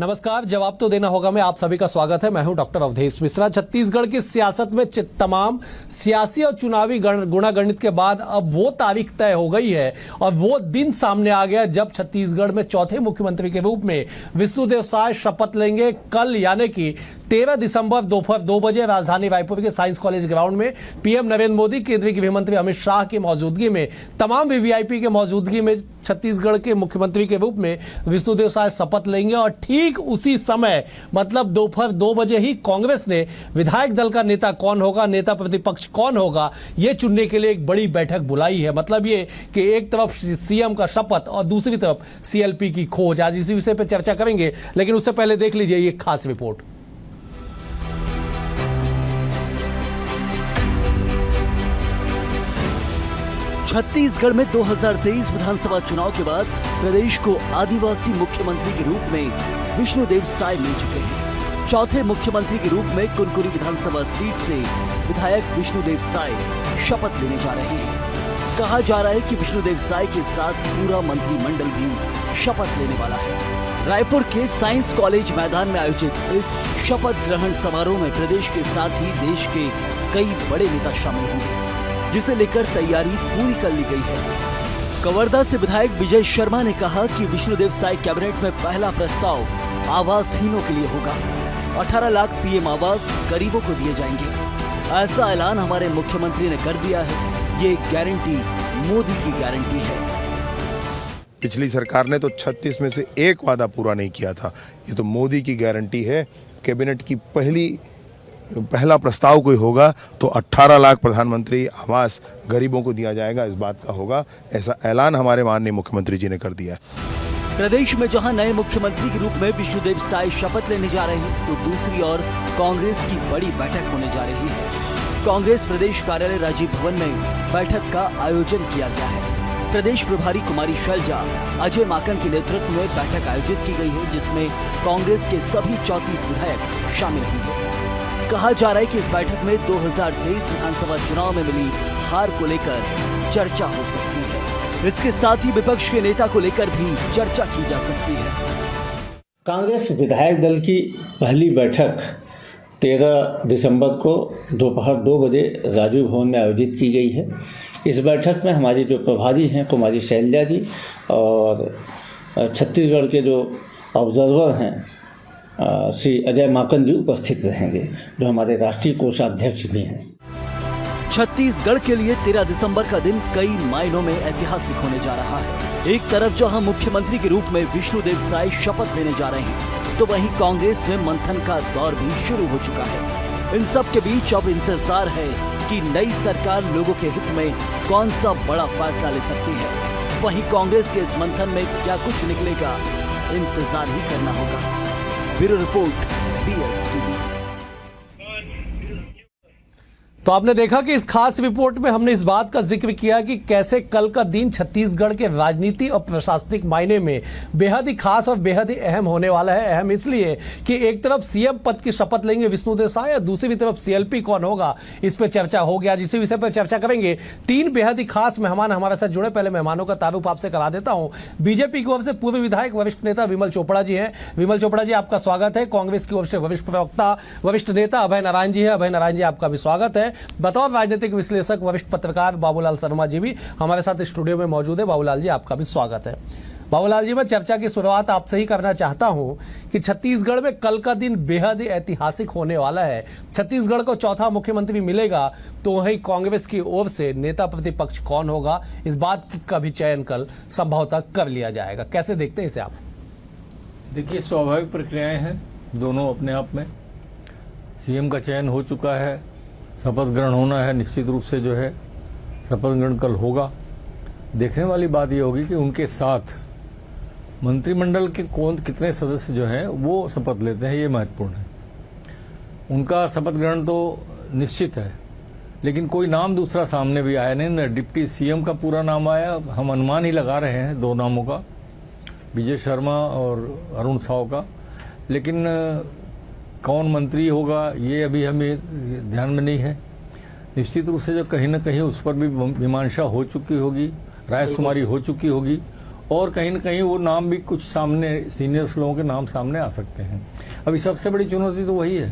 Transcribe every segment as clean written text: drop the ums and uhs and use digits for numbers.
नमस्कार, जवाब तो देना होगा मैं आप सभी का स्वागत है। मैं हूं डॉक्टर अवधेश मिश्रा। छत्तीसगढ़ की सियासत में तमाम सियासी और चुनावी गुणागणित के बाद अब वो तारीख तय हो गई है और वो दिन सामने आ गया जब छत्तीसगढ़ में चौथे मुख्यमंत्री के रूप में विष्णुदेव साय शपथ लेंगे। कल यानी कि 13 दिसंबर दोपहर 2 बजे राजधानी रायपुर के साइंस कॉलेज ग्राउंड में पीएम नरेंद्र मोदी, केंद्रीय गृह मंत्री अमित शाह की मौजूदगी में, तमाम वीवीआईपी के मौजूदगी में छत्तीसगढ़ के मुख्यमंत्री के रूप में विष्णुदेव साय शपथ लेंगे। और ठीक उसी समय मतलब दोपहर 2 बजे ही कांग्रेस ने विधायक दल का नेता कौन होगा, नेता प्रतिपक्ष कौन होगा, यह चुनने के लिए एक बड़ी बैठक बुलाई है। मतलब ये कि एक तरफ सीएम का शपथ और दूसरी तरफ सीएलपी की खोज। आज इसी विषय पर चर्चा करेंगे, लेकिन उससे पहले देख लीजिए ये खास रिपोर्ट। छत्तीसगढ़ में 2023 विधानसभा चुनाव के बाद प्रदेश को आदिवासी मुख्यमंत्री के रूप में विष्णुदेव साय मिल चुके हैं। चौथे मुख्यमंत्री के रूप में कुनकुरी विधानसभा सीट से विधायक विष्णुदेव साय शपथ लेने जा रहे हैं। कहा जा रहा है कि विष्णुदेव साय के साथ पूरा मंत्रिमंडल भी शपथ लेने वाला है। रायपुर के साइंस कॉलेज मैदान में आयोजित इस शपथ ग्रहण समारोह में प्रदेश के साथ ही देश के कई बड़े नेता शामिल होंगे, जिसे लेकर तैयारी पूरी कर ली गई है। कवर्धा से विधायक विजय शर्मा ने कहा कि विष्णुदेव साय कैबिनेट में पहला प्रस्ताव आवासहीनों के लिए होगा। 18 लाख पीएम आवास गरीबों को दिए जाएंगे। ऐसा ऐलान हमारे मुख्यमंत्री ने कर दिया है। ये गारंटी मोदी की गारंटी है। पिछली सरकार ने तो 36 में से एक वादा पूरा नहीं किया था। ये तो मोदी की गारंटी है। कैबिनेट की पहला प्रस्ताव कोई होगा तो 18 लाख प्रधानमंत्री आवास गरीबों को दिया जाएगा, इस बात का होगा। ऐसा ऐलान हमारे माननीय मुख्यमंत्री जी ने कर दिया है। प्रदेश में जहां नए मुख्यमंत्री के रूप में विष्णुदेव साय शपथ लेने जा रहे हैं, तो दूसरी ओर कांग्रेस की बड़ी बैठक होने जा रही है। कांग्रेस प्रदेश कार्यालय राजीव भवन में बैठक का आयोजन किया गया है। प्रदेश प्रभारी कुमारी शैलजा अजय माकन के नेतृत्व में बैठक आयोजित की गई है, जिसमें कांग्रेस के सभी 34 विधायक शामिल होंगे। कहा जा रहा है कि इस बैठक में 2023 विधानसभा चुनाव में मिली हार को लेकर चर्चा हो सकती है। इसके साथ ही विपक्ष के नेता को लेकर भी चर्चा की जा सकती है। कांग्रेस विधायक दल की पहली बैठक 13 दिसंबर को दोपहर 2 बजे राजीव भवन में आयोजित की गई है। इस बैठक में हमारी जो प्रभारी हैं कुमारी शैलजा जी और छत्तीसगढ़ के जो ऑब्जर्वर हैं श्री अजय माकन जी उपस्थित रहेंगे, जो हमारे राष्ट्रीय कोषाध्यक्ष भी हैं। छत्तीसगढ़ के लिए 13 दिसंबर का दिन कई मायनों में ऐतिहासिक होने जा रहा है। एक तरफ जहां मुख्यमंत्री के रूप में विष्णुदेव साय शपथ लेने जा रहे हैं, तो वहीं कांग्रेस में मंथन का दौर भी शुरू हो चुका है। इन सब के बीच अब इंतजार है कि नई सरकार लोगों के हित में कौन सा बड़ा फैसला ले सकती है। वहीं कांग्रेस के इस मंथन में क्या कुछ निकलेगा, इंतजार ही करना होगा। Bureau report, BSTV। तो आपने देखा कि इस खास रिपोर्ट में हमने इस बात का जिक्र किया कि कैसे कल का दिन छत्तीसगढ़ के राजनीति और प्रशासनिक मायने में बेहद ही खास और बेहद ही अहम होने वाला है। अहम इसलिए कि एक तरफ सीएम पद की शपथ लेंगे विष्णुदेव साय और दूसरी तरफ सीएलपी कौन होगा, इस पर चर्चा हो गया। जिस विषय पर चर्चा करेंगे, 3 बेहद ही खास मेहमान हमारे साथ जुड़े। पहले मेहमानों का तारुफ आपसे करा देता हूं। बीजेपी की ओर से पूर्व विधायक वरिष्ठ नेता विमल चोपड़ा जी हैं। विमल चोपड़ा जी, आपका स्वागत है। कांग्रेस की ओर से वरिष्ठ प्रवक्ता वरिष्ठ नेता अभय नारायण जी है। अभय नारायण जी, आपका भी स्वागत है। बतौर राजनीतिक विश्लेषक वरिष्ठ पत्रकार बाबूलाल शर्मा जी भी हमारे साथ स्टूडियो में मौजूद है। बाबूलाल जी, आपका भी स्वागत है। बाबूलाल जी, मैं चर्चा की शुरुआत आपसे ही करना चाहता हूं कि छत्तीसगढ़ में कल का दिन बेहद ही ऐतिहासिक होने वाला है। छत्तीसगढ़ को चौथा मुख्यमंत्री मिलेगा, तो वहीं कांग्रेस की ओर से नेता प्रतिपक्ष कौन होगा, इस बात का भी चयन कल संभवतः कर लिया जाएगा। कैसे देखते हैं इसे आप? देखिए, स्वाभाविक प्रक्रियाएं हैं दोनों अपने आप में। सीएम का चयन हो चुका है, शपथ ग्रहण होना है। निश्चित रूप से जो है शपथ ग्रहण कल होगा। देखने वाली बात यह होगी कि उनके साथ मंत्रिमंडल के कितने सदस्य जो हैं वो शपथ लेते हैं, ये महत्वपूर्ण है। उनका शपथ ग्रहण तो निश्चित है, लेकिन कोई नाम दूसरा सामने भी आया नहीं ना। डिप्टी सीएम का पूरा नाम आया, हम अनुमान ही लगा रहे हैं 2 नामों का, विजय शर्मा और अरुण साव का। लेकिन कौन मंत्री होगा ये अभी हमें ध्यान में नहीं है। निश्चित रूप से जो कहीं ना कहीं उस पर भी मीमांसा हो चुकी होगी, रायशुमारी हो चुकी होगी और कहीं न कहीं वो नाम भी कुछ सामने, सीनियर्स लोगों के नाम सामने आ सकते हैं। अभी सबसे बड़ी चुनौती तो वही है,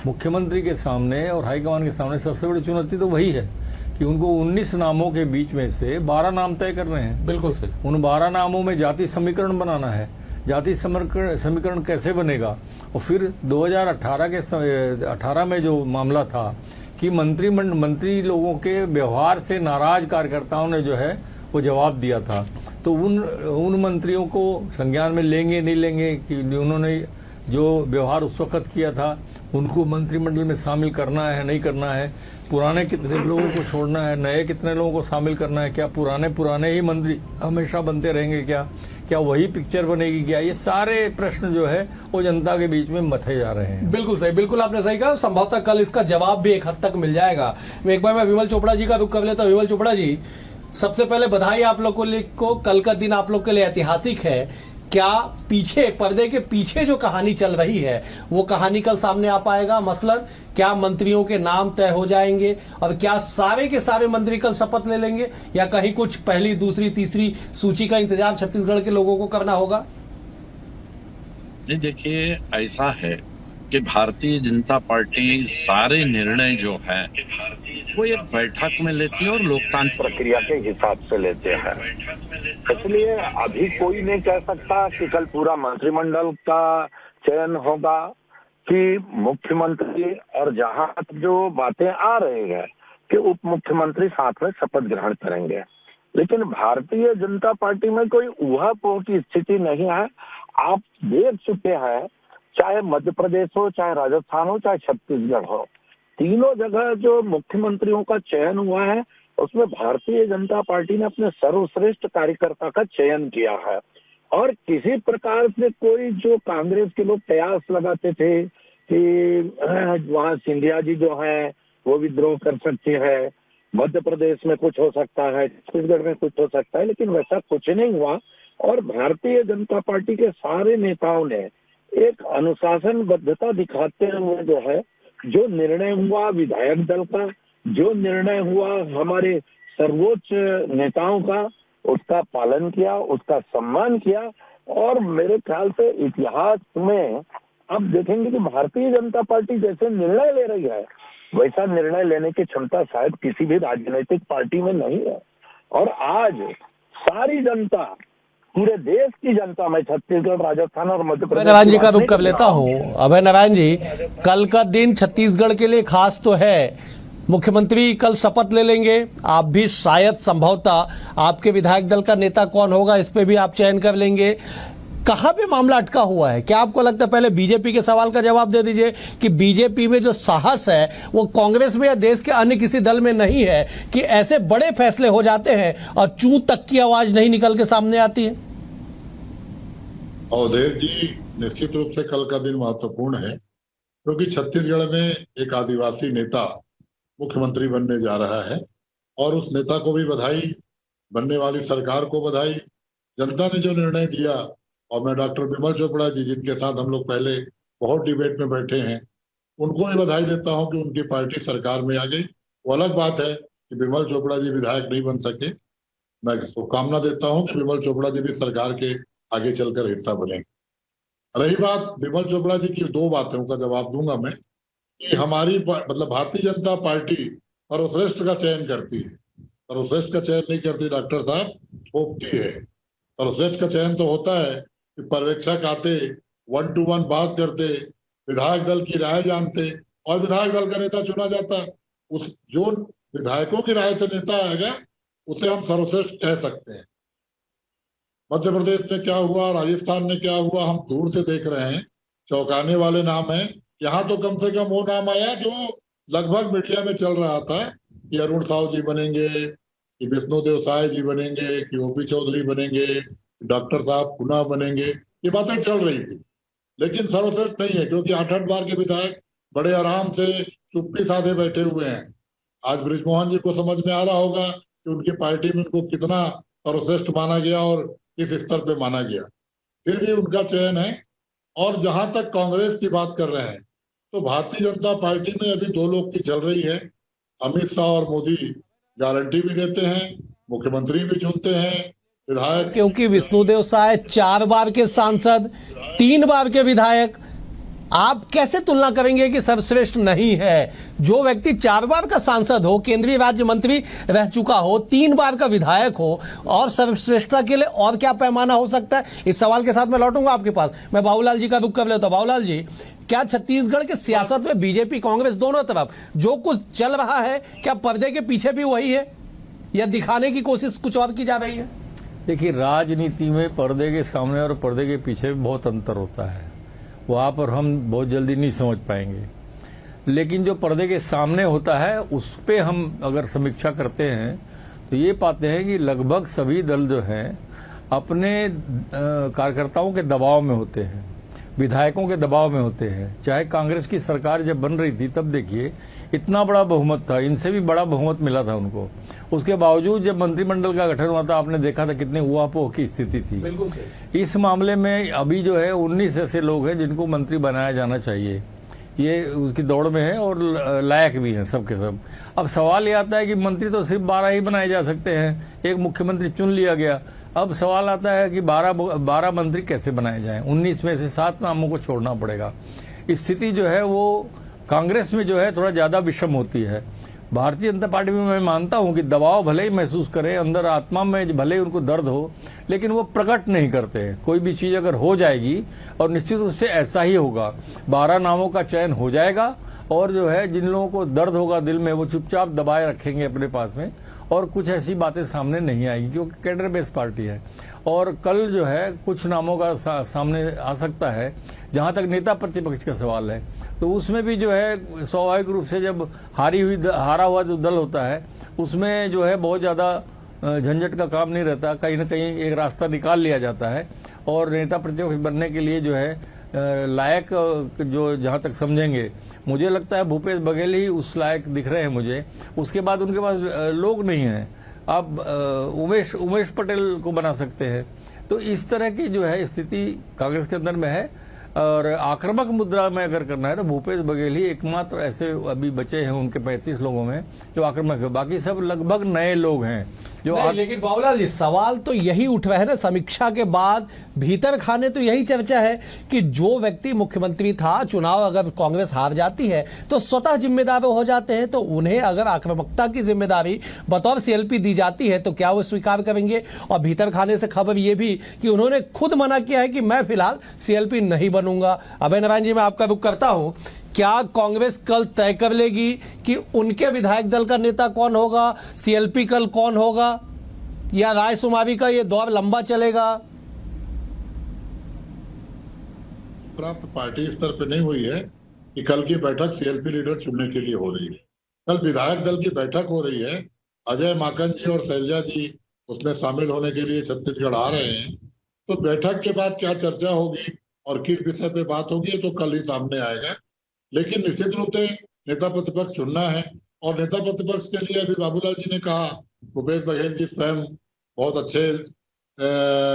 मुख्यमंत्री के सामने और हाईकमान के सामने सबसे बड़ी चुनौती तो वही है कि उनको 19 नामों के बीच में से 12 नाम तय कर रहे हैं। बिल्कुल सही। उन 12 नामों में जाति समीकरण बनाना है। जाति समीकरण कैसे बनेगा? और फिर 2018 में जो मामला था कि मंत्री लोगों के व्यवहार से नाराज कार्यकर्ताओं ने जो है वो जवाब दिया था, तो उन मंत्रियों को संज्ञान में लेंगे नहीं लेंगे कि उन्होंने जो व्यवहार उस वक्त किया था उनको मंत्रिमंडल में शामिल करना है नहीं करना है, पुराने कितने लोगों को छोड़ना है, नए कितने लोगों को शामिल करना है, क्या पुराने ही मंत्री हमेशा बनते रहेंगे, क्या वही पिक्चर बनेगी क्या? ये सारे प्रश्न जो है वो जनता के बीच में मथे जा रहे हैं। बिल्कुल सही, बिल्कुल आपने सही कहा। संभवतः कल इसका जवाब भी एक हद तक मिल जाएगा। एक बार मैं विमल चोपड़ा जी का रुख कर लेता हूं। विमल चोपड़ा जी, सबसे पहले बधाई आप लोग को, कल का दिन आप लोग के लिए ऐतिहासिक है। क्या पीछे, पर्दे के पीछे जो कहानी चल रही है वो कहानी कल सामने आ पाएगा? मसलन क्या मंत्रियों के नाम तय हो जाएंगे और क्या सारे के सारे मंत्री कल शपथ ले लेंगे, या कहीं कुछ पहली, दूसरी, तीसरी सूची का इंतजार छत्तीसगढ़ के लोगों को करना होगा? नहीं, देखिए ऐसा है कि भारतीय जनता पार्टी सारे निर्णय जो है वो एक बैठक में लेती है और लोकतांत्रिक प्रक्रिया के हिसाब से लेते हैं। इसलिए अभी कोई नहीं कह सकता कि कल पूरा मंत्रिमंडल का चयन होगा कि मुख्यमंत्री, और जहां जो बातें आ रही है कि उप मुख्यमंत्री साथ में शपथ ग्रहण करेंगे, लेकिन भारतीय जनता पार्टी में कोई ऊहापोह की स्थिति नहीं है। आप देख चुके हैं, चाहे मध्य प्रदेश हो, चाहे राजस्थान हो, चाहे छत्तीसगढ़ हो, तीनों जगह जो मुख्यमंत्रियों का चयन हुआ है उसमें भारतीय जनता पार्टी ने अपने सर्वश्रेष्ठ कार्यकर्ता का चयन किया है। और किसी प्रकार से कोई, जो कांग्रेस के लोग कयास लगाते थे कि वहां सिंधिया जी जो है वो विद्रोह कर सकते हैं, मध्य प्रदेश में कुछ हो सकता है, छत्तीसगढ़ में कुछ हो सकता है, लेकिन वैसा कुछ नहीं हुआ। और भारतीय जनता पार्टी के सारे नेताओं ने एक अनुशासनबद्धता दिखाते हुए जो है, जो निर्णय हुआ विधायक दल का, जो निर्णय हुआ हमारे सर्वोच्च नेताओं का, उसका पालन किया, उसका सम्मान किया। और मेरे ख्याल से इतिहास में अब देखेंगे कि भारतीय जनता पार्टी जैसे निर्णय ले रही है वैसा निर्णय लेने की क्षमता शायद किसी भी राजनीतिक पार्टी में नहीं है। और आज सारी जनता, पूरे देश की जनता, मैं छत्तीसगढ़, राजस्थान और मध्य प्रदेश, नारायण जी का रुख कर लेता हूं। अभय नारायण जी, कल का दिन छत्तीसगढ़ के लिए खास तो है। मुख्यमंत्री कल शपथ ले लेंगे, आप भी शायद, संभवतः आपके विधायक दल का नेता कौन होगा इस पे भी आप चयन कर लेंगे। कहां पे मामला अटका हुआ है? क्या आपको लगता है, पहले बीजेपी के सवाल का जवाब दे दीजिए, कि बीजेपी में जो साहस है वो कांग्रेस में या देश के अन्य किसी दल में नहीं है कि ऐसे बड़े फैसले हो जाते हैं और चूं तक की आवाज नहीं निकल के सामने आती है? अवधेश जी, निश्चित रूप से कल का दिन महत्वपूर्ण है, क्योंकि छत्तीसगढ़ में एक आदिवासी नेता मुख्यमंत्री बनने जा रहा है। और उस नेता को भी बधाई, बनने वाली सरकार को बधाई। जनता ने जो निर्णय दिया, और मैं डॉक्टर विमल चोपड़ा जी, जिनके साथ हम लोग पहले बहुत डिबेट में बैठे हैं, उनको भी बधाई देता हूं कि उनकी पार्टी सरकार में आ गई। वो अलग बात है कि विमल चोपड़ा जी विधायक नहीं बन सके। मैं शुभकामना देता हूं कि विमल चोपड़ा जी भी सरकार के आगे चलकर हिस्सा बने। रही बात विमल चोपड़ा जी की, दो बातों का जवाब दूंगा मैं, कि हमारी मतलब भारतीय जनता पार्टी सर्वश्रेष्ठ का चयन करती है, सर्वश्रेष्ठ का चयन नहीं करती डॉक्टर साहब, थोपती है। सर्वश्रेष्ठ का चयन तो होता है कि पर्यवेक्षक आते, 1 to 1 बात करते, विधायक दल की राय जानते और विधायक दल का नेता चुना जाता। उस जो विधायकों की राय से नेता आएगा उसे हम सर्वश्रेष्ठ कह सकते हैं। मध्य प्रदेश में क्या हुआ, राजस्थान में क्या हुआ, हम दूर से देख रहे हैं, चौंकाने वाले नाम है। यहाँ तो कम से कम वो नाम आया जो लगभग मीडिया में चल रहा था कि अरुण साहू जी बनेंगे, कि विष्णुदेव साय जी बनेंगे, कि ओपी चौधरी बनेंगे, डॉक्टर साहब पुनः बनेंगे, ये बातें चल रही थी। लेकिन सर्वश्रेष्ठ नहीं है, क्योंकि 8 बार के विधायक बड़े आराम से चुप्पी साधे बैठे हुए हैं। आज बृजमोहन जी को समझ में आ रहा होगा कि उनकी पार्टी में उनको कितना सर्वश्रेष्ठ माना गया और किस स्तर पे माना गया, फिर भी उनका चयन है। और जहां तक कांग्रेस की बात कर रहे हैं, तो भारतीय जनता पार्टी में अभी 2 लोग की चल रही है। अमित शाह और मोदी गारंटी भी देते हैं, मुख्यमंत्री भी चुनते हैं, विधायक क्योंकि विष्णुदेव साय 4 बार के सांसद, 3 बार के विधायक, आप कैसे तुलना करेंगे कि सर्वश्रेष्ठ नहीं है? जो व्यक्ति 4 बार का सांसद हो, केंद्रीय राज्य मंत्री रह चुका हो, 3 बार का विधायक हो, और सर्वश्रेष्ठता के लिए और क्या पैमाना हो सकता है? इस सवाल के साथ मैं लौटूंगा आपके पास। मैं बाबूलाल जी का रुख कर लेता हूं। बाबूलाल जी, क्या छत्तीसगढ़ के सियासत में बीजेपी कांग्रेस दोनों तरफ जो कुछ चल रहा है, क्या पर्दे के पीछे भी वही है या दिखाने की कोशिश कुछ और की जा रही है? देखिए, राजनीति में पर्दे के सामने और पर्दे के पीछे बहुत अंतर होता है। वहाँ पर हम बहुत जल्दी नहीं समझ पाएंगे, लेकिन जो पर्दे के सामने होता है उस पे हम अगर समीक्षा करते हैं तो ये पाते हैं कि लगभग सभी दल जो हैं अपने कार्यकर्ताओं के दबाव में होते हैं, विधायकों के दबाव में होते हैं। चाहे कांग्रेस की सरकार जब बन रही थी तब देखिए इतना बड़ा बहुमत था, इनसे भी बड़ा बहुमत मिला था उनको। उसके बावजूद जब मंत्रिमंडल का गठन हुआ था, आपने देखा था कितने ऊहापोह की स्थिति थी। बिल्कुल सही। इस मामले में अभी जो है 19 ऐसे लोग हैं जिनको मंत्री बनाया जाना चाहिए, ये उसकी दौड़ में है और लायक भी हैं सब के सब। अब सवाल ये आता है कि मंत्री तो सिर्फ 12 ही बनाए जा सकते हैं, एक मुख्यमंत्री चुन लिया गया। अब सवाल आता है कि 12 मंत्री कैसे बनाए जाएं? 19 में से 7 नामों को छोड़ना पड़ेगा। स्थिति जो है वो कांग्रेस में जो है थोड़ा ज्यादा विषम होती है। भारतीय जनता पार्टी में मैं मानता हूं कि दबाव भले ही महसूस करें, अंदर आत्मा में भले ही उनको दर्द हो, लेकिन वो प्रकट नहीं करते। कोई भी चीज अगर हो जाएगी, और निश्चित रूप से ऐसा ही होगा, 12 नामों का चयन हो जाएगा, और जो है जिन लोगों को दर्द होगा दिल में वो चुपचाप दबाए रखेंगे अपने पास में, और कुछ ऐसी बातें सामने नहीं आएगी, क्योंकि कैडर बेस्ड पार्टी है। और कल जो है कुछ नामों का सामने आ सकता है। जहां तक नेता प्रतिपक्ष का सवाल है, तो उसमें भी जो है स्वाभाविक रूप से जब हारा हुआ जो दल होता है उसमें जो है बहुत ज्यादा झंझट का काम नहीं रहता, कहीं ना कहीं एक रास्ता निकाल लिया जाता है। और नेता प्रतिपक्ष बनने के लिए जो है लायक जो जहां तक समझेंगे, मुझे लगता है भूपेश बघेल ही उस लायक दिख रहे हैं मुझे। उसके बाद उनके पास लोग नहीं हैं। आप उमेश पटेल को बना सकते हैं। तो इस तरह की जो है स्थिति कांग्रेस के अंदर में है। और आक्रामक मुद्रा में अगर करना है तो भूपेश बघेल ही एकमात्र ऐसे अभी बचे हैं उनके 35 लोगों में जो आक्रामक है, बाकी सब लगभग नए लोग हैं जो लेकिन बाबूलाल जी, सवाल तो यही उठ रहा है ना, समीक्षा के बाद भीतर खाने तो यही चर्चा है कि जो व्यक्ति मुख्यमंत्री था, चुनाव अगर कांग्रेस हार जाती है तो स्वतः जिम्मेदार हो जाते हैं, तो उन्हें अगर आक्रामकता की जिम्मेदारी बतौर सीएलपी दी जाती है तो क्या वो स्वीकार करेंगे? और भीतर खाने से खबर ये भी कि उन्होंने खुद मना किया है कि मैं फिलहाल सीएलपी नहीं बनूंगा। अभय नारायण जी, मैं आपका रुख करता हूं। क्या कांग्रेस कल तय कर लेगी कि उनके विधायक दल का नेता कौन होगा, सीएलपी कल कौन होगा, या रायसुमारी का ये दौर लंबा चलेगा? प्राप्त पार्टी स्तर पे नहीं हुई है कि कल की बैठक सीएलपी लीडर चुनने के लिए हो रही है। कल विधायक दल की बैठक हो रही है। अजय माकन जी और शैलजा जी उसमें शामिल होने के लिए छत्तीसगढ़ आ रहे हैं। तो बैठक के बाद क्या चर्चा होगी और किस विषय पे बात होगी तो कल ही सामने आएगा। लेकिन निश्चित रूप से नेता प्रतिपक्ष चुनना है, और नेता प्रतिपक्ष के लिए अभी बाबूलाल जी ने कहा भूपेश बघेल जी स्वयं बहुत अच्छे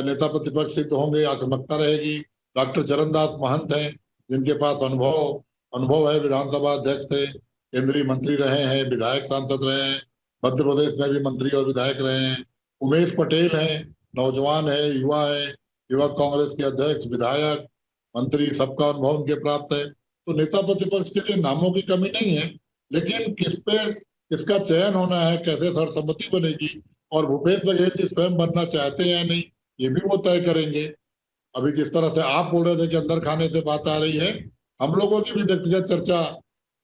नेता प्रतिपक्ष सिद्ध होंगे, आक्रामकता रहेगी। डॉक्टर चरणदास महंत हैं जिनके पास अनुभव है, विधानसभा अध्यक्ष थे, केंद्रीय मंत्री रहे हैं, विधायक सांसद रहे हैं, मध्य प्रदेश में भी मंत्री और विधायक रहे हैं। उमेश पटेल हैं, नौजवान है, युवा है, युवक कांग्रेस के अध्यक्ष, विधायक, मंत्री, सबका अनुभव उनके प्राप्त है। तो नेता प्रतिपक्ष के लिए नामों की कमी नहीं है, लेकिन किसका चयन होना है, कैसे सर्वसम्मति बनेगी, और भूपेश बघेल जी स्वयं बनना चाहते हैं या नहीं, ये भी वो तय करेंगे। अभी जिस तरह से आप बोल रहे थे कि अंदर खाने से बात आ रही है, हम लोगों की भी व्यक्तिगत चर्चा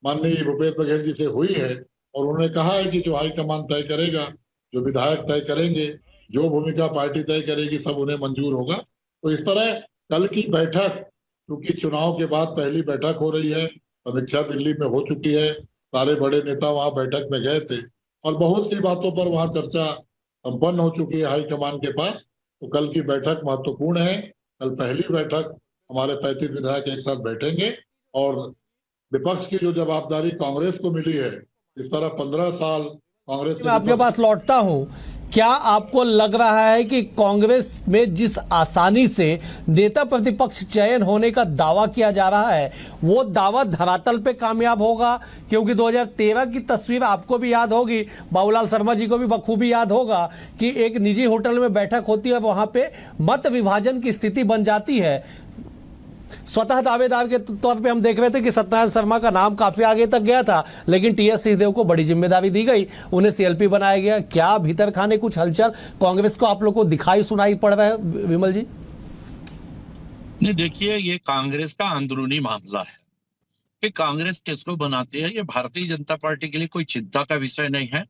माननीय भूपेश बघेल जी से हुई है, और उन्होंने कहा है कि जो हाईकमान तय करेगा, जो विधायक तय करेंगे, जो भूमिका पार्टी तय करेगी, सब उन्हें मंजूर होगा। तो इस तरह कल की बैठक, क्योंकि चुनाव के बाद पहली बैठक हो रही है, समीक्षा दिल्ली में हो चुकी है, सारे बड़े नेता वहां बैठक में गए थे और बहुत सी बातों पर वहां चर्चा संपन्न हो चुकी है हाईकमान के पास। तो कल की बैठक महत्वपूर्ण है। कल पहली बैठक हमारे 35 विधायक एक साथ बैठेंगे, और विपक्ष की जो जवाबदारी कांग्रेस को मिली है, इस तरह 15 साल कांग्रेस मैं आपके पास लौटता हूं क्या आपको लग रहा है कि कांग्रेस में जिस आसानी से नेता प्रतिपक्ष चयन होने का दावा किया जा रहा है वो दावा धरातल पे कामयाब होगा? क्योंकि 2013 की तस्वीर आपको भी याद होगी, बाबूलाल शर्मा जी को भी बखूबी याद होगा कि एक निजी होटल में बैठक होती है, वहां पे मत विभाजन की स्थिति बन जाती है। स्वतः दावेदार के तौर पे हम देख रहे थे कि सत्यनारायण शर्मा का नाम काफी आगे तक गया था, लेकिन टीएस सिंहदेव को बड़ी जिम्मेदारी दी गई, उन्हें सीएलपी बनाया गया। क्या भीतर खाने कुछ हलचल कांग्रेस को आप लोग को दिखाई सुनाई पड़ रहा है विमल जी? नहीं, देखिए, ये कांग्रेस का अंदरूनी मामला है कि कांग्रेस किसको बनाती है, ये भारतीय जनता पार्टी के लिए कोई चिंता का विषय नहीं है।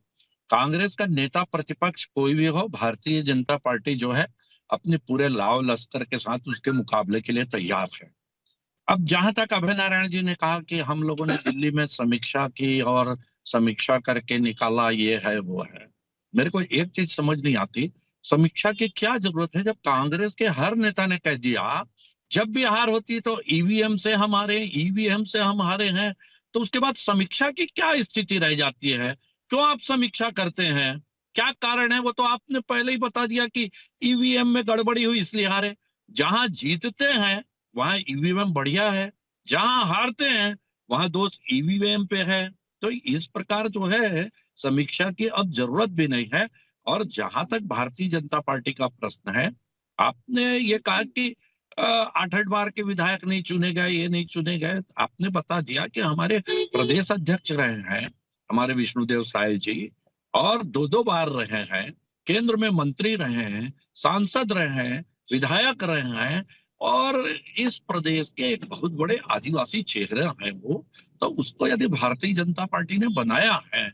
कांग्रेस का नेता प्रतिपक्ष कोई भी हो, भारतीय जनता पार्टी जो है अपने पूरे लाव लश्कर के साथ उसके मुकाबले के लिए तैयार है। अब जहां तक अभय नारायण जी ने कहा कि हम लोगों ने दिल्ली में समीक्षा की और समीक्षा करके निकाला ये है वो है, मेरे को एक चीज समझ नहीं आती, समीक्षा की क्या जरूरत है जब कांग्रेस के हर नेता ने कह दिया जब भी हार होती तो ईवीएम से हम हारे हैं, तो उसके बाद समीक्षा की क्या स्थिति रह जाती है? क्यों आप समीक्षा करते हैं? क्या कारण है? वो तो आपने पहले ही बता दिया कि ईवीएम में गड़बड़ी हुई इसलिए हारे। जहां जीतते हैं वहां ईवीएम बढ़िया है, जहां हारते हैं वहां दोष ईवीएम पे है। तो इस प्रकार जो है समीक्षा की अब जरूरत भी नहीं है। और जहां तक भारतीय जनता पार्टी का प्रश्न है, आपने ये कहा कि 8 बार के विधायक नहीं चुने गए, ये नहीं चुने गए। आपने बता दिया कि हमारे प्रदेश अध्यक्ष रहे हैं हमारे विष्णुदेव साय जी, और 2 बार रहे हैं, केंद्र में मंत्री रहे हैं, सांसद रहे हैं, विधायक रहे हैं, और इस प्रदेश के एक बहुत बड़े आदिवासी चेहरे हैं वो। तो उसको यदि भारतीय जनता पार्टी ने बनाया है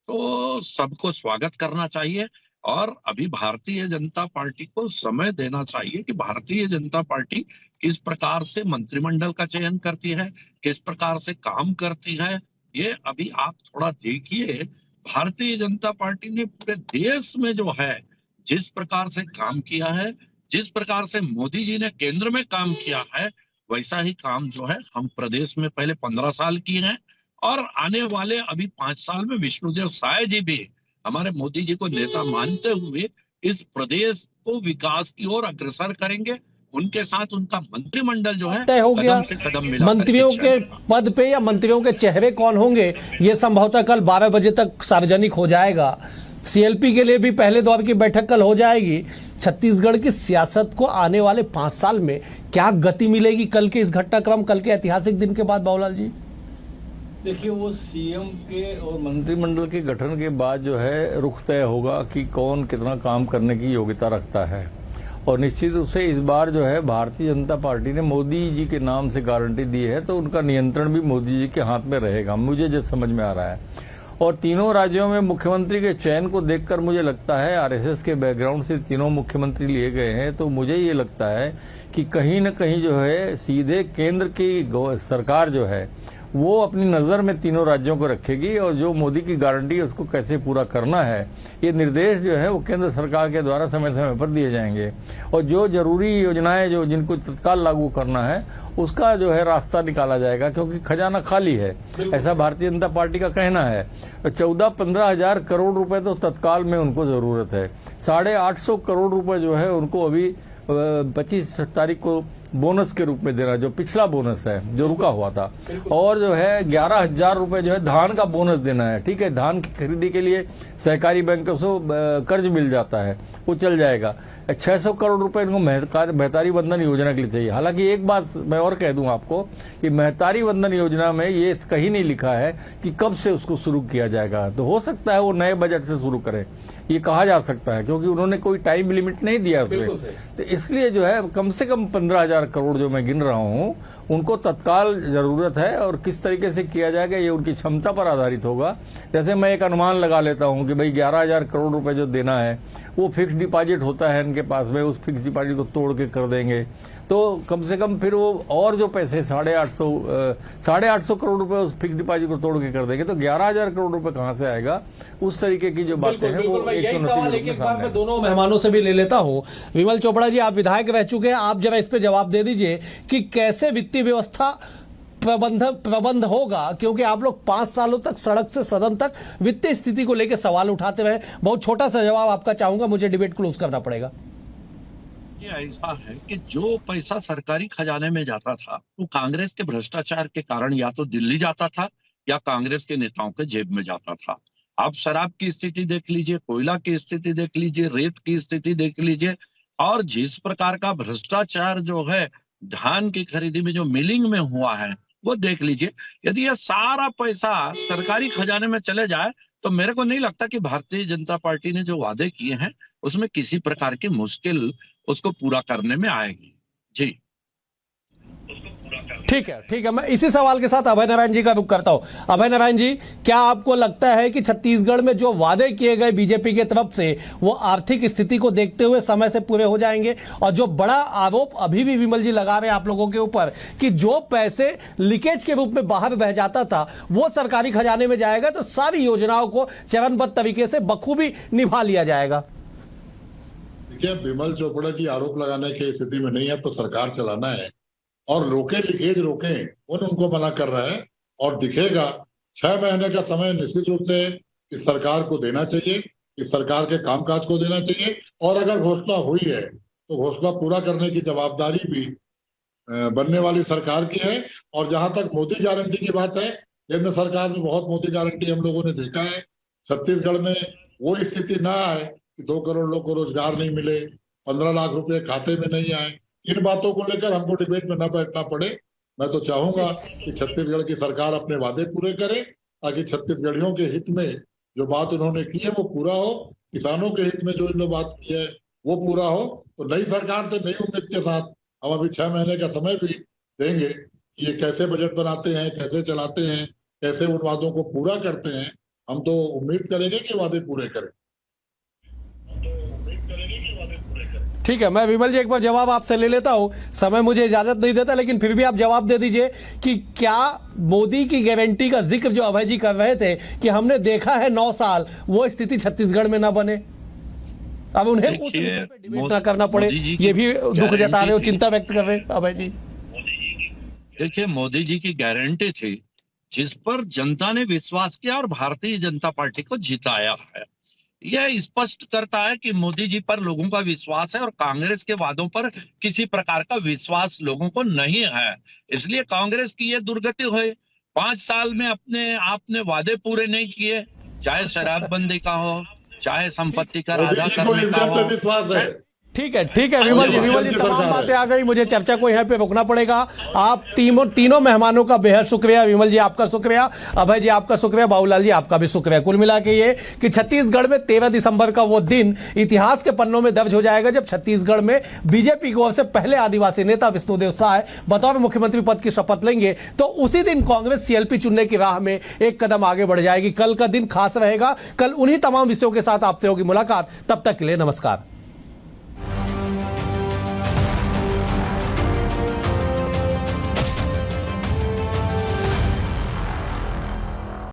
तो सबको स्वागत करना चाहिए। और अभी भारतीय जनता पार्टी को समय देना चाहिए कि भारतीय जनता पार्टी किस प्रकार से मंत्रिमंडल का चयन करती है, किस प्रकार से काम करती है। ये अभी आप थोड़ा देखिए, भारतीय जनता पार्टी ने पूरे देश में जो है जिस प्रकार से काम किया है, जिस प्रकार से मोदी जी ने केंद्र में काम किया है, वैसा ही काम जो है हम प्रदेश में पहले 15 साल किए हैं, और आने वाले अभी 5 साल में विष्णुदेव साय जी भी हमारे मोदी जी को नेता मानते हुए इस प्रदेश को विकास की ओर अग्रसर करेंगे। उनके साथ उनका मंत्रिमंडल जो है तय हो गया। कदम से कदम मिला मंत्रियों के पद पे या मंत्रियों के चेहरे कौन होंगे ये संभवतः कल 12 बजे तक सार्वजनिक हो जाएगा। सीएलपी के लिए भी पहले दौर की बैठक कल हो जाएगी। छत्तीसगढ़ की सियासत को आने वाले 5 साल में क्या गति मिलेगी कल के इस घटनाक्रम, कल के ऐतिहासिक दिन के बाद? बाबूलाल जी देखिए, वो सीएम के और मंत्रिमंडल के गठन के बाद जो है रुख तय होगा कि कौन कितना काम करने की योग्यता रखता है। और निश्चित रूप से इस बार जो है भारतीय जनता पार्टी ने मोदी जी के नाम से गारंटी दी है, तो उनका नियंत्रण भी मोदी जी के हाथ में रहेगा, मुझे जो समझ में आ रहा है। और तीनों राज्यों में मुख्यमंत्री के चयन को देखकर मुझे लगता है आरएसएस के बैकग्राउंड से तीनों मुख्यमंत्री लिए गए हैं, तो मुझे ये लगता है कि कहीं न कहीं जो है सीधे केंद्र की सरकार जो है वो अपनी नजर में तीनों राज्यों को रखेगी, और जो मोदी की गारंटी है उसको कैसे पूरा करना है ये निर्देश जो है वो केंद्र सरकार के द्वारा समय समय पर दिए जाएंगे। और जो जरूरी योजनाएं जो जिनको तत्काल लागू करना है उसका जो है रास्ता निकाला जाएगा, क्योंकि खजाना खाली है, ऐसा भारतीय जनता पार्टी का कहना है। 14-15 हजार करोड़ रुपए तो तत्काल में उनको जरूरत है। 850 करोड़ रुपए जो है उनको अभी 25 तारीख को बोनस के रूप में देना, जो पिछला बोनस है जो रुका हुआ था, और जो है 11,000 रुपए जो है धान का बोनस देना है। ठीक है, धान की खरीदी के लिए सहकारी बैंकों से कर्ज मिल जाता है, वो चल जाएगा। 600 करोड़ रुपए इनको महतारी बंधन योजना के लिए चाहिए। हालांकि एक बात मैं और कह दूं आपको कि महतारी बंधन योजना में ये कहीं नहीं लिखा है कि कब से उसको शुरू किया जाएगा। तो हो सकता है वो नए बजट से शुरू करें, ये कहा जा सकता है, क्योंकि उन्होंने कोई टाइम लिमिट नहीं दिया उसमें। तो इसलिए जो है कम से कम 15,000 करोड़ जो मैं गिन रहा हूं उनको तत्काल जरूरत है, और किस तरीके से किया जाएगा ये उनकी क्षमता पर आधारित होगा। जैसे मैं एक अनुमान लगा लेता हूं कि भाई 11,000 करोड़ रुपए जो देना है वो फिक्स डिपॉजिट होता है इनके पास में, उस फिक्स डिपॉजिट को तोड़ के कर देंगे, तो कम से कम फिर वो और जो पैसे 850 करोड़ रुपए उस फिक्स डिपॉजिट को तोड़ के कर देंगे, तो 11,000 करोड़ रुपए कहां से आएगा? उस तरीके की जो बातें हैं वो यही सवाल एक बार मैं दोनों मेहमानों से भी ले लेता हूं। विमल चोपड़ा जी, आप विधायक रह चुके हैं, आप जरा इस पे जवाब दे दीजिए कि कैसे वित्तीय व्यवस्था प्रबंध होगा, क्योंकि आप लोग 5 सालों तक सड़क से सदन तक वित्तीय स्थिति को लेकर सवाल उठाते रहे। बहुत छोटा सा जवाब आपका चाहूंगा, मुझे डिबेट क्लोज करना पड़ेगा। ये ऐसा है कि जो पैसा सरकारी खजाने में जाता था वो कांग्रेस के भ्रष्टाचार के कारण या तो दिल्ली जाता था या कांग्रेस के नेताओं के जेब में जाता था। आप शराब की स्थिति देख लीजिए, कोयला की स्थिति देख लीजिए, रेत की स्थिति देख लीजिए, और जिस प्रकार का भ्रष्टाचार जो है धान की खरीदी में जो मिलिंग में हुआ है वो देख लीजिए। यदि ये सारा पैसा सरकारी खजाने में चले जाए तो मेरे को नहीं लगता कि भारतीय जनता पार्टी ने जो वादे किए हैं उसमें किसी प्रकार की मुश्किल उसको पूरा करने में आएगी। जी ठीक है, मैं इसी सवाल के साथ अभय नारायण जी का रुख करता हूं। अभय नारायण जी, क्या आपको लगता है कि छत्तीसगढ़ में जो वादे किए गए बीजेपी की तरफ से वो आर्थिक स्थिति को देखते हुए समय से पूरे हो जाएंगे? और जो बड़ा आरोप अभी भी विमल जी लगा रहे हैं आप लोगों के ऊपर कि जो पैसे लीकेज के रूप में बाहर बह जाता था वो सरकारी खजाने में जाएगा, तो सारी योजनाओं को चरणबद्ध तरीके से बखूबी निभा लिया जाएगा। देखिए, विमल चोपड़ा जी आरोप लगाने की स्थिति में नहीं है, तो सरकार चलाना है और रोके लीकेज रोके उनको मना कर रहा है। और दिखेगा 6 महीने का समय निश्चित रूप से इस सरकार को देना चाहिए, इस सरकार के कामकाज को देना चाहिए। और अगर घोषणा हुई है तो घोषणा पूरा करने की जवाबदारी भी बनने वाली सरकार की है। और जहां तक मोदी गारंटी की बात है, केंद्र सरकार में बहुत मोदी गारंटी हम लोगों ने देखा है। छत्तीसगढ़ में वो स्थिति ना आए कि 2 करोड़ लोग को रोजगार नहीं मिले, 15 लाख रुपए खाते में नहीं आए। इन बातों को लेकर हमको डिबेट में न बैठना पड़े। मैं तो चाहूंगा कि छत्तीसगढ़ की सरकार अपने वादे पूरे करे, ताकि छत्तीसगढ़ियों के हित में जो बात उन्होंने की है वो पूरा हो, किसानों के हित में जो इन्होंने बात की है वो पूरा हो। तो नई सरकार से नई उम्मीद के साथ हम अभी 6 महीने का समय भी देंगे कि ये कैसे बजट बनाते हैं, कैसे चलाते हैं, कैसे उन वादों को पूरा करते हैं। हम तो उम्मीद करेंगे कि वादे पूरे करें। ठीक है, मैं विमल जी एक बार जवाब आपसे ले लेता हूं, समय मुझे इजाजत नहीं देता, लेकिन फिर भी आप जवाब दे दीजिए कि क्या मोदी की गारंटी का जिक्र जो अभय जी कर रहे थे कि हमने देखा है 9 साल, वो स्थिति छत्तीसगढ़ में ना बने? अब उन्हें उस विषय पे डिबेट ना करना पड़े, ये भी दुख जता रहे हो, चिंता व्यक्त कर रहे हैं अभय जी। देखिए, मोदी जी की गारंटी थी जिस पर जनता ने विश्वास किया और भारतीय जनता पार्टी को जिताया है। यह स्पष्ट करता है कि मोदी जी पर लोगों का विश्वास है और कांग्रेस के वादों पर किसी प्रकार का विश्वास लोगों को नहीं है। इसलिए कांग्रेस की यह दुर्गति हुई। 5 साल में आपने वादे पूरे नहीं किए, चाहे शराबबंदी का हो, चाहे संपत्ति कर आधा करने का हो। विश्वास है। ठीक है विमल जी तमाम बातें आ गई, मुझे चर्चा को यहाँ पे रोकना पड़ेगा। आप तीनों मेहमानों का बेहद शुक्रिया। विमल जी आपका शुक्रिया, अभय जी आपका शुक्रिया, बाबूलाल जी आपका भी शुक्रिया। कुल मिला के ये कि छत्तीसगढ़ में 13 दिसंबर का वो दिन इतिहास के पन्नों में दर्ज हो जाएगा जब छत्तीसगढ़ में बीजेपी की ओर से पहले आदिवासी नेता विष्णुदेव साय बतौर मुख्यमंत्री पद की शपथ लेंगे। तो उसी दिन कांग्रेस सीएलपी चुनने की राह में एक कदम आगे बढ़ जाएगी। कल का दिन खास रहेगा। कल उन्हीं तमाम विषयों के साथ आपसे होगी मुलाकात। तब तक के लिए नमस्कार।